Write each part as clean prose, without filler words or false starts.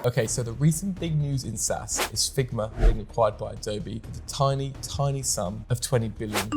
Okay, so the recent big news in SaaS is Figma being acquired by Adobe for the tiny sum of $20 billion.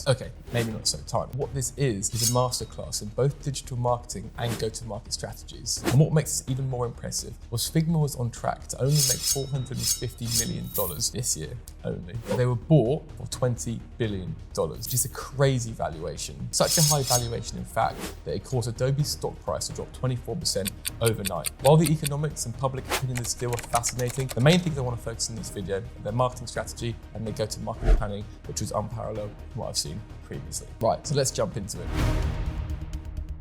Okay, maybe not so tiny. What this is a masterclass in both digital marketing and go-to-market strategies. And what makes this even more impressive was Figma was on track to only make $450 million this year only. They were bought for $20 billion, which is a crazy valuation. Such a high valuation, in fact, that it caused Adobe's stock price to drop 24% overnight. While the economics and public opinion is still fascinating, the main things I want to focus on in this video are their marketing strategy and their go-to-market planning, which was unparalleled from what I've seen previously. Right, so let's jump into it.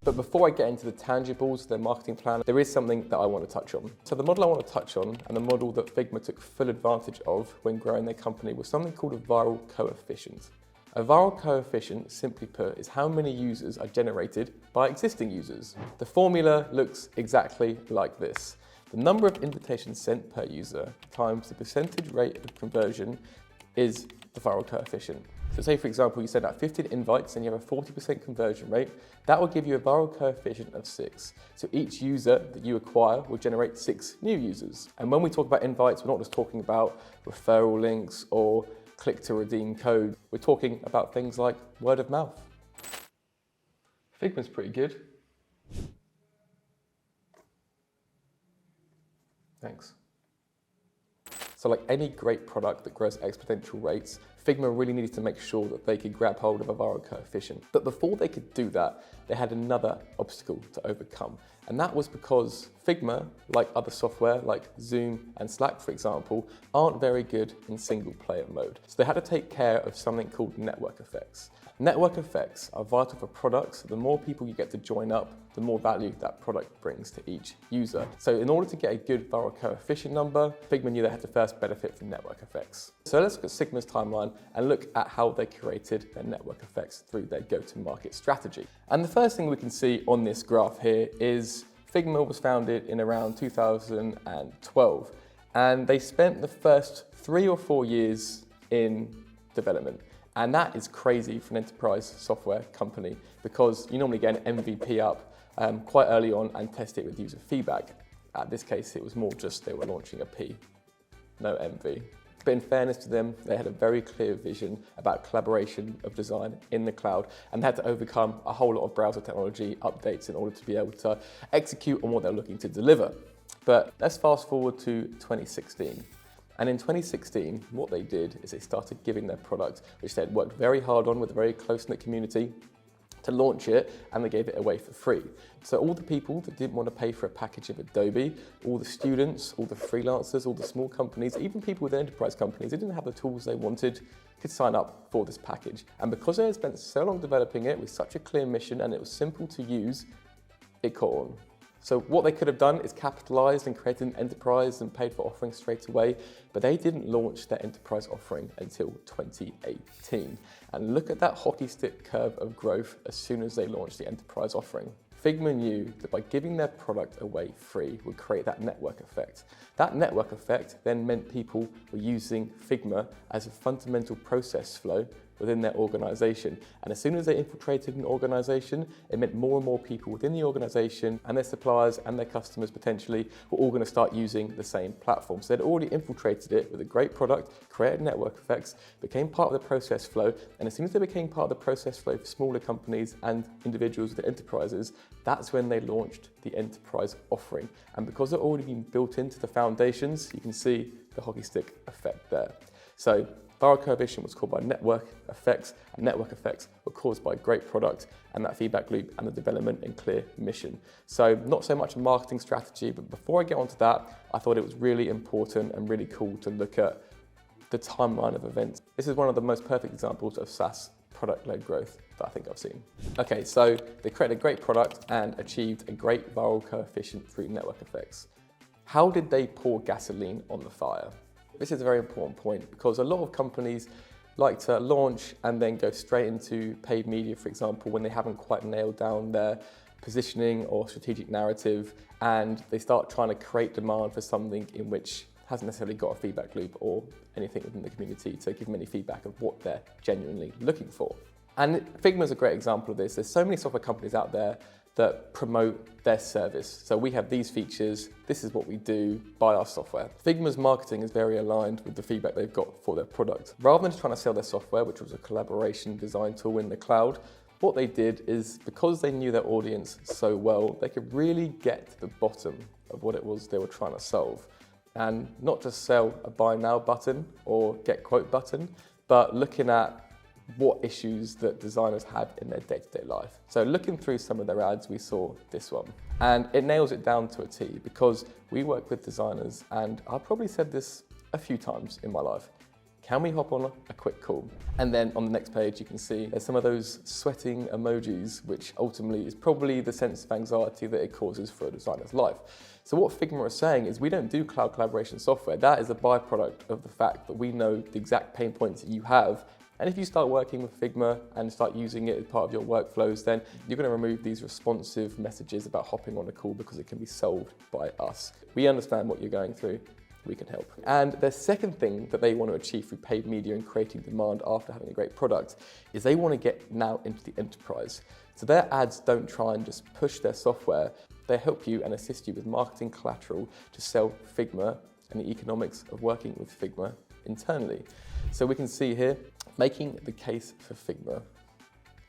But before I get into the tangibles of their marketing plan, there is something that I want to touch on. So the model I want to touch on, and the model that Figma took full advantage of when growing their company, was something called a viral coefficient. A viral coefficient, simply put, is how many users are generated by existing users. The formula looks exactly like this. The number of invitations sent per user times the percentage rate of conversion is the viral coefficient. So say, for example, you send out 15 invites and you have a 40% conversion rate, that will give you a viral coefficient of 6. So each user that you acquire will generate 6 new users. And when we talk about invites, we're not just talking about referral links or click to redeem code. We're talking about things like word of mouth. Figma's pretty good. Thanks. So like any great product that grows exponential rates, Figma really needed to make sure that they could grab hold of a viral coefficient. But before they could do that, they had another obstacle to overcome. And that was because Figma, like other software like Zoom and Slack, for example, aren't very good in single player mode. So they had to take care of something called network effects. Network effects are vital for products. The more people you get to join up, the more value that product brings to each user. So in order to get a good viral coefficient number, Figma knew they had to first benefit from network effects. So let's look at Figma's timeline and look at how they created their network effects through their go-to-market strategy. And the first thing we can see on this graph here is Figma was founded in around 2012, and they spent the first 3 or 4 years in development. And that is crazy for an enterprise software company because you normally get an MVP up quite early on and test it with user feedback. At this case, it was more just they were launching a P, no MV. But in fairness to them, they had a very clear vision about collaboration of design in the cloud, and they had to overcome a whole lot of browser technology updates in order to be able to execute on what they're looking to deliver. But let's fast forward to 2016. And in 2016, what they did is they started giving their product, which they'd worked very hard on with a very close-knit community, to launch it, and they gave it away for free. So all the people that didn't want to pay for a package of Adobe, all the students, all the freelancers, all the small companies, even people with enterprise companies, they didn't have the tools they wanted, could sign up for this package. And because they had spent so long developing it with such a clear mission and it was simple to use, it caught on. So what they could have done is capitalized and created an enterprise and paid for offerings straight away, but they didn't launch their enterprise offering until 2018. And look at that hockey stick curve of growth as soon as they launched the enterprise offering. Figma knew that by giving their product away free would create that network effect. That network effect then meant people were using Figma as a fundamental process flow within their organization. And as soon as they infiltrated an organization, it meant more and more people within the organization and their suppliers and their customers potentially were all going to start using the same platform. So they'd already infiltrated it with a great product, created network effects, became part of the process flow. And as soon as they became part of the process flow for smaller companies and individuals with enterprises, that's when they launched the enterprise offering. And because it's already been built into the foundations, you can see the hockey stick effect there. So viral coefficient was caused by network effects, and network effects were caused by great product and that feedback loop and the development and clear mission. So not so much a marketing strategy, but before I get onto that, I thought it was really important and really cool to look at the timeline of events. This is one of the most perfect examples of SaaS product-led growth that I think I've seen. Okay, so they created a great product and achieved a great viral coefficient through network effects. How did they pour gasoline on the fire? This is a very important point because a lot of companies like to launch and then go straight into paid media, for example, when they haven't quite nailed down their positioning or strategic narrative, and they start trying to create demand for something in which hasn't necessarily got a feedback loop or anything within the community to give them any feedback of what they're genuinely looking for. And Figma is a great example of this. There's so many software companies out there that promote their service. So we have these features, this is what we do, buy our software. Figma's marketing is very aligned with the feedback they've got for their product. Rather than just trying to sell their software, which was a collaboration design tool in the cloud, what they did is, because they knew their audience so well, they could really get to the bottom of what it was they were trying to solve. And not just sell a buy now button or get quote button, but looking at what issues that designers have in their day-to-day life. So looking through some of their ads, we saw this one. And it nails it down to a T, because we work with designers, and I've probably said this a few times in my life. Can we hop on a quick call? And then on the next page, you can see there's some of those sweating emojis, which ultimately is probably the sense of anxiety that it causes for a designer's life. So what Figma is saying is, we don't do cloud collaboration software. That is a byproduct of the fact that we know the exact pain points that you have. And if you start working with Figma and start using it as part of your workflows, then you're going to remove these responsive messages about hopping on a call, because it can be solved by us. We understand what you're going through. We can help. And the second thing that they want to achieve through paid media and creating demand after having a great product is they want to get now into the enterprise. So their ads don't try and just push their software. They help you and assist you with marketing collateral to sell Figma and the economics of working with Figma internally. So we can see here, making the case for Figma,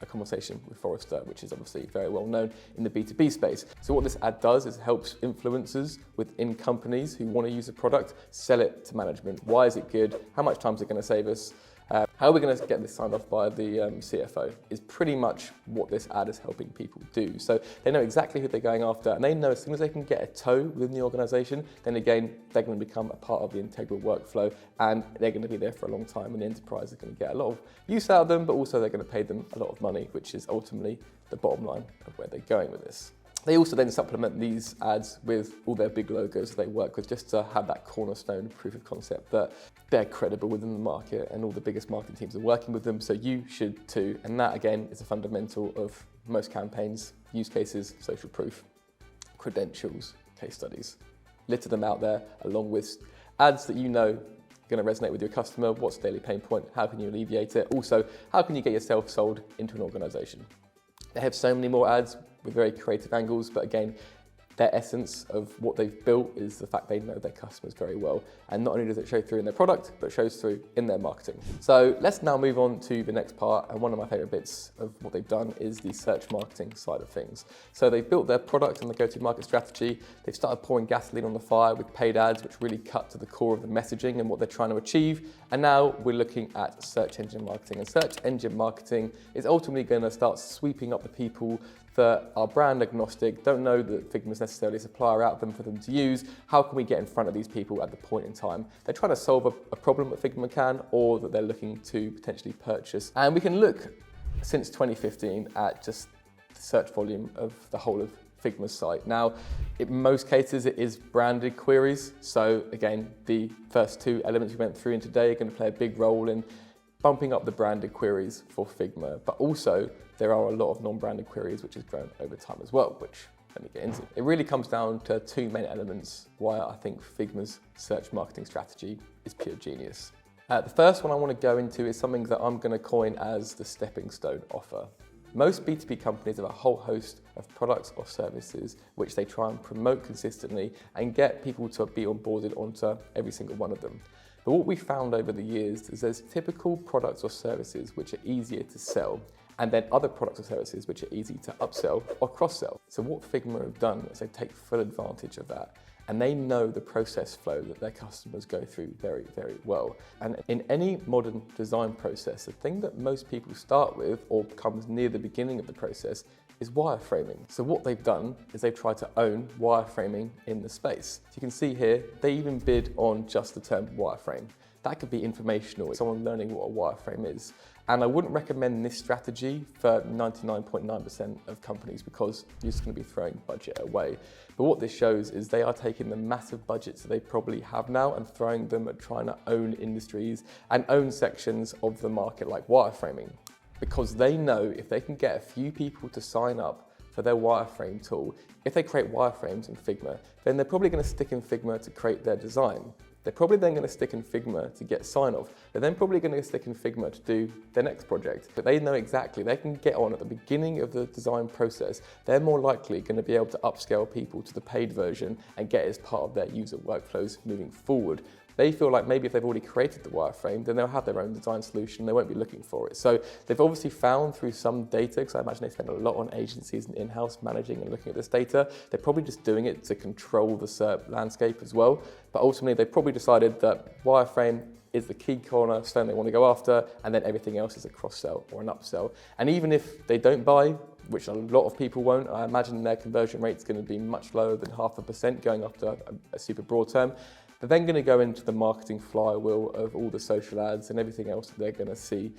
a conversation with Forrester, which is obviously very well known in the B2B space. So what this ad does is helps influencers within companies who want to use a product sell it to management. Why is it good? How much time is it going to save us? How are we going to get this signed off by the CFO is pretty much what this ad is helping people do. So they know exactly who they're going after, and they know as soon as they can get a toe within the organization, then again, they're going to become a part of the integral workflow, and they're going to be there for a long time, and the enterprise is going to get a lot of use out of them, but also they're going to pay them a lot of money, which is ultimately the bottom line of where they're going with this. They also then supplement these ads with all their big logos that they work with, just to have that cornerstone proof of concept that they're credible within the market, and all the biggest marketing teams are working with them, so you should too. And that again is a fundamental of most campaigns: use cases, social proof, credentials, case studies. Litter them out there along with ads that you know are going to resonate with your customer. What's the daily pain point? How can you alleviate it? Also, how can you get yourself sold into an organization? They have so many more ads with very creative angles, but again, their essence of what they've built is the fact they know their customers very well. And not only does it show through in their product, but it shows through in their marketing. So let's now move on to the next part. And one of my favorite bits of what they've done is the search marketing side of things. So they've built their product and the go-to-market strategy. They've started pouring gasoline on the fire with paid ads, which really cut to the core of the messaging and what they're trying to achieve. And now we're looking at search engine marketing. And search engine marketing is ultimately going to start sweeping up the people that are brand agnostic, don't know that Figma is necessarily a supplier out them for them to use. How can we get in front of these people at the point in time they're trying to solve a problem that Figma can, or that they're looking to potentially purchase? And we can look since 2015 at just the search volume of the whole of Figma's site. Now, in most cases, it is branded queries. So again, the first two elements we went through in today are going to play a big role in bumping up the branded queries for Figma, but also there are a lot of non-branded queries which has grown over time as well, which let me get into. It really comes down to two main elements why I think Figma's search marketing strategy is pure genius. The first one I want to go into is something that I'm going to coin as the stepping stone offer. Most B2B companies have a whole host of products or services which they try and promote consistently and get people to be onboarded onto every single one of them. But what we found over the years is there's typical products or services which are easier to sell, and then other products or services which are easy to upsell or cross-sell. So what Figma have done is they take full advantage of that, and they know the process flow that their customers go through very, very well. And in any modern design process, the thing that most people start with or comes near the beginning of the process is wireframing. So what they've done is they've tried to own wireframing in the space. So you can see here, they even bid on just the term wireframe. That could be informational, someone learning what a wireframe is. And I wouldn't recommend this strategy for 99.9% of companies, because you're just going to be throwing budget away. But what this shows is they are taking the massive budgets that they probably have now and throwing them at trying to own industries and own sections of the market like wireframing. Because they know if they can get a few people to sign up for their wireframe tool, if they create wireframes in Figma, then they're probably going to stick in Figma to create their design. They're probably then going to stick in Figma to get sign-off. They're then probably going to stick in Figma to do their next project. But they know exactly, they can get on at the beginning of the design process. They're more likely going to be able to upscale people to the paid version and get it as part of their user workflows moving forward. They feel like maybe if they've already created the wireframe, then they'll have their own design solution, they won't be looking for it. So they've obviously found through some data, because I imagine they spend a lot on agencies and in-house managing and looking at this data, they're probably just doing it to control the SERP landscape as well. But ultimately, they've probably decided that wireframe is the key cornerstone they want to go after, and then everything else is a cross-sell or an upsell. And even if they don't buy, which a lot of people won't, I imagine their conversion rate's going to be much lower than 0.5% going after a super broad term. They're then going to go into the marketing flywheel of all the social ads and everything else that they're going to see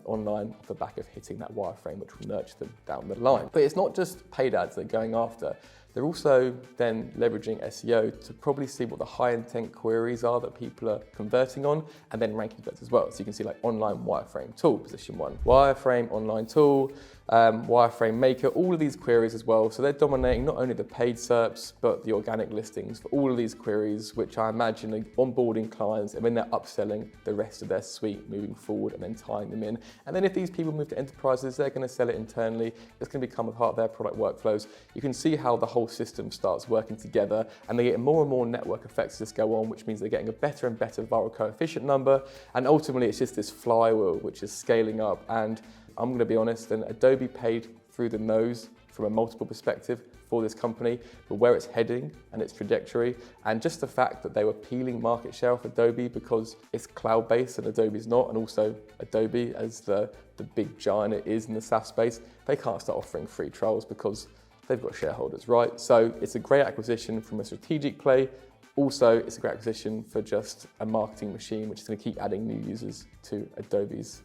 online off the back of hitting that wireframe, which will nurture them down the line. But it's not just paid ads they're going after. They're also then leveraging SEO to probably see what the high intent queries are that people are converting on, and then ranking those as well. So you can see like online wireframe tool, position 1, wireframe online tool, wireframe maker, all of these queries as well. So they're dominating not only the paid SERPs, but the organic listings for all of these queries, which I imagine are onboarding clients and then they're upselling the rest of their suite moving forward and then tying them in. And then if these people move to enterprises, they're going to sell it internally. It's going to become a part of their product workflows. You can see how the whole system starts working together, and they get more and more network effects as this go on, which means they're getting a better and better viral coefficient number. And ultimately, it's just this flywheel which is scaling up. And I'm going to be honest, and Adobe paid through the nose from a multiple perspective for this company, but where it's heading and its trajectory, and just the fact that they were peeling market share off Adobe because it's cloud-based and Adobe's not, and also Adobe as the big giant it is in the SaaS space, they can't start offering free trials because they've got shareholders, right? So it's a great acquisition from a strategic play. Also, it's a great acquisition for just a marketing machine, which is going to keep adding new users to Adobe's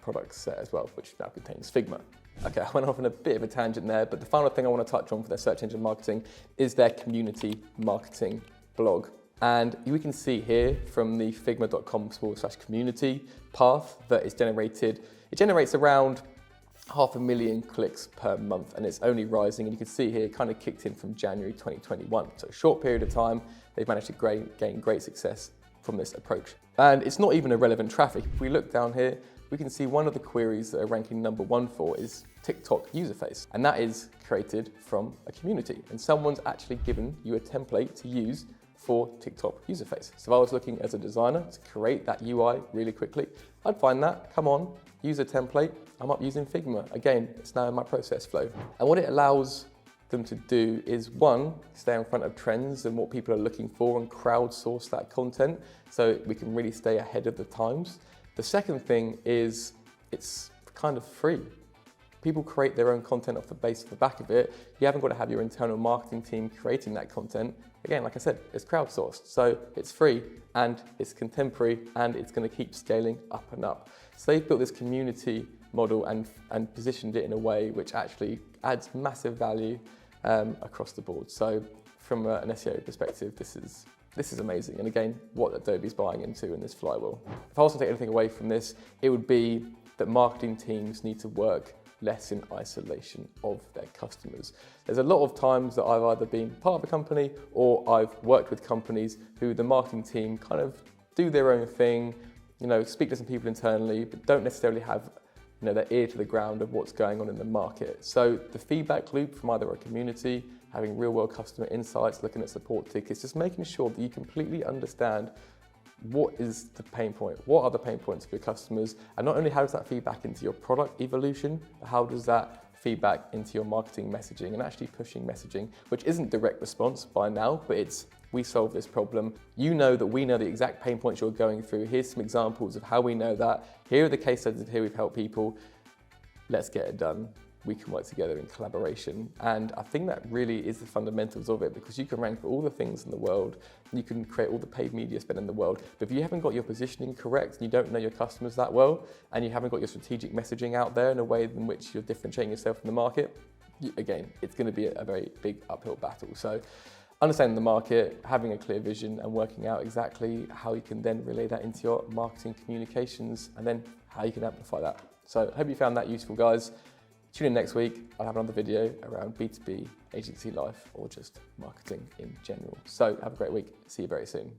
product set as well, which now contains Figma. Okay, I went off on a bit of a tangent there, but the final thing I want to touch on for their search engine marketing is their community marketing blog. And we can see here from the figma.com/community path that it's generated. It generates around 500,000 clicks per month, and it's only rising. And you can see here, it kind of kicked in from January 2021. So a short period of time, they've managed to gain great success from this approach. And it's not even irrelevant traffic. If we look down here, we can see one of the queries that are ranking #1 for is TikTok user face. And that is created from a community. And someone's actually given you a template to use for TikTok user face. So if I was looking as a designer to create that UI really quickly, I'd find that, come on, use a template, I'm up using Figma. Again, it's now in my process flow. And what it allows them to do is, one, stay in front of trends and what people are looking for and crowdsource that content so we can really stay ahead of the times. The second thing is it's kind of free. People create their own content off the back of it. You haven't got to have your internal marketing team creating that content. Again, like I said, it's crowdsourced, so it's free and it's contemporary and it's going to keep scaling up and up. So they've built this community model and positioned it in a way which actually adds massive value across the board. So from an SEO perspective, this is amazing. And again, what Adobe's buying into in this flywheel. If I was to take anything away from this, it would be that marketing teams need to work less in isolation of their customers. There's a lot of times that I've either been part of a company or I've worked with companies who the marketing team kind of do their own thing, speak to some people internally, but don't necessarily have their ear to the ground of what's going on in the market. So the feedback loop from either a community, having real world customer insights, looking at support tickets, just making sure that you completely understand what is the pain point, what are the pain points for your customers, and not only how does that feedback into your product evolution, but how does that feedback into your marketing messaging and actually pushing messaging, which isn't direct response by now, but it's we solve this problem. You know that we know the exact pain points you're going through. Here's some examples of how we know that. Here are the case studies of here we've helped people. Let's get it done. We can work together in collaboration. And I think that really is the fundamentals of it, because you can rank for all the things in the world, you can create all the paid media spend in the world, but if you haven't got your positioning correct and you don't know your customers that well, and you haven't got your strategic messaging out there in a way in which you're differentiating yourself from the market, again, it's going to be a very big uphill battle. So understanding the market, having a clear vision and working out exactly how you can then relay that into your marketing communications and then how you can amplify that. So I hope you found that useful, guys. Tune in next week. I'll have another video around B2B agency life or just marketing in general. So have a great week. See you very soon.